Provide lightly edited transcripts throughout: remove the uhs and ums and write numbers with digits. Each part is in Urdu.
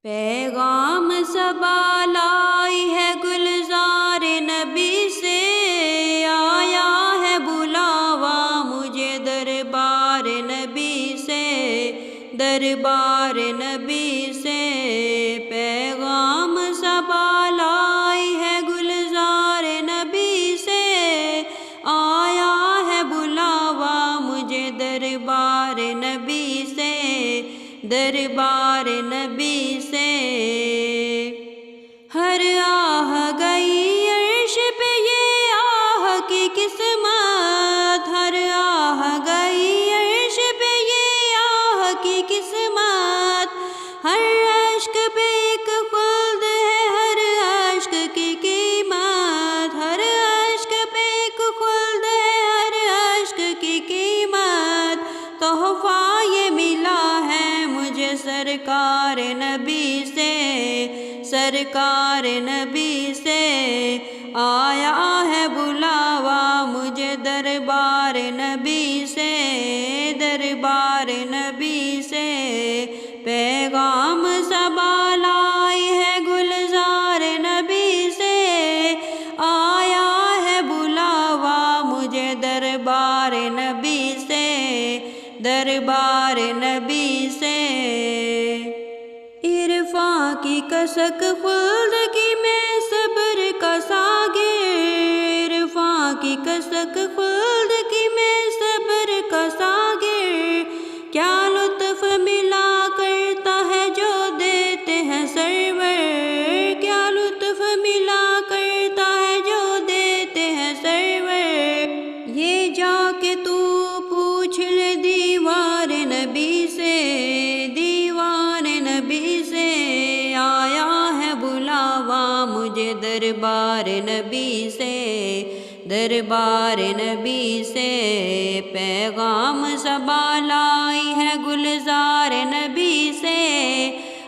پیغام صبا لائی ہے گلزار نبی سے، آیا ہے بلاوا مجھے دربار نبی سے، دربار نبی سے۔ پیغام صبا لائی ہے گلزار نبی سے، آیا ہے بلاوا مجھے دربار نبی سے، دربار نبی سے۔ ہر آہ گئی عرش پہ یہ آہ کی قسمت، ہر آہ گئی عرش پہ یہ آہ کی قسمت، ہر اشک پہ ایک خلد ہے، ہر اشک کی قیمت، ہر اشک پہ ایک خلد ہے، ہر اشک کی قیمت۔ تحفہ یہ ملا ہے مجھے سرکار نبی سے، سرکار نبی سے۔ آیا ہے بلاوا مجھے دربار نبی سے، دربار نبی سے۔ پیغام صبا لائی ہے گلزار نبی سے، آیا ہے بلاوا مجھے دربار نبی سے، دربار نبی سے۔ عرفاں کی کسک خلد کی میں صبر کا ساغر، عرفاں کی کسک خلد کی میں صبر کا ساغر۔ کیا لطف ملا کرتا ہے جو دیتے ہیں سرور، کیا لطف ملا کرتا ہے جو دیتے ہیں سرور۔ یہ جا کے تو پوچھ لے دیوار نبی سے، دیوار نبی سے۔ آیا ہے بلاوا مجھے دربار نبی سے، دربار نبی سے۔ پیغام صبا لائی ہے گلزار نبی سے،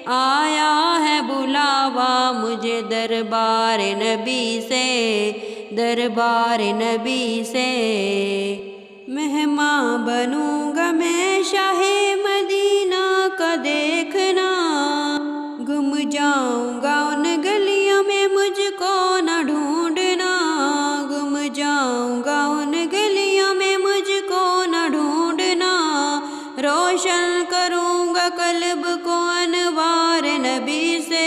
آیا ہے بلاوا مجھے دربار نبی سے، دربار نبی سے۔ مہمان بنوں گا میں شاہ مدینہ کا دیکھنا، گم جاؤں گا ان گلیوں میں مجھ کو نہ ڈھونڈنا، گم جاؤں گا ان گلیوں میں مجھ کو نہ ڈھونڈنا۔ روشن کروں گا قلب کو انوار نبی سے،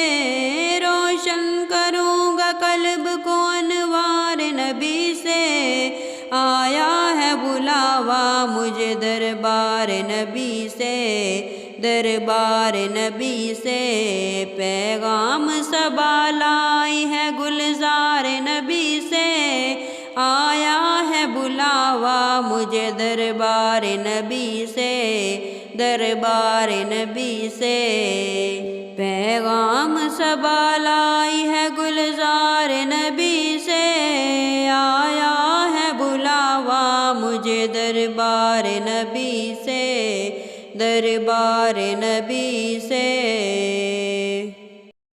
روشن کروں گا قلب کو انوار نبی سے۔ آیا ہے بلاوا مجھے دربار نبی سے، دربار نبی سے۔ پیغام صبا لائی ہے گلزار نبی سے، آیا ہے بلاوا مجھے دربار نبی سے، دربار نبی سے۔ پیغام صبا لائی ہے گلزار نبی سے، آیا ہے بلاوا مجھے دربار نبی سے، دربار نبی سے۔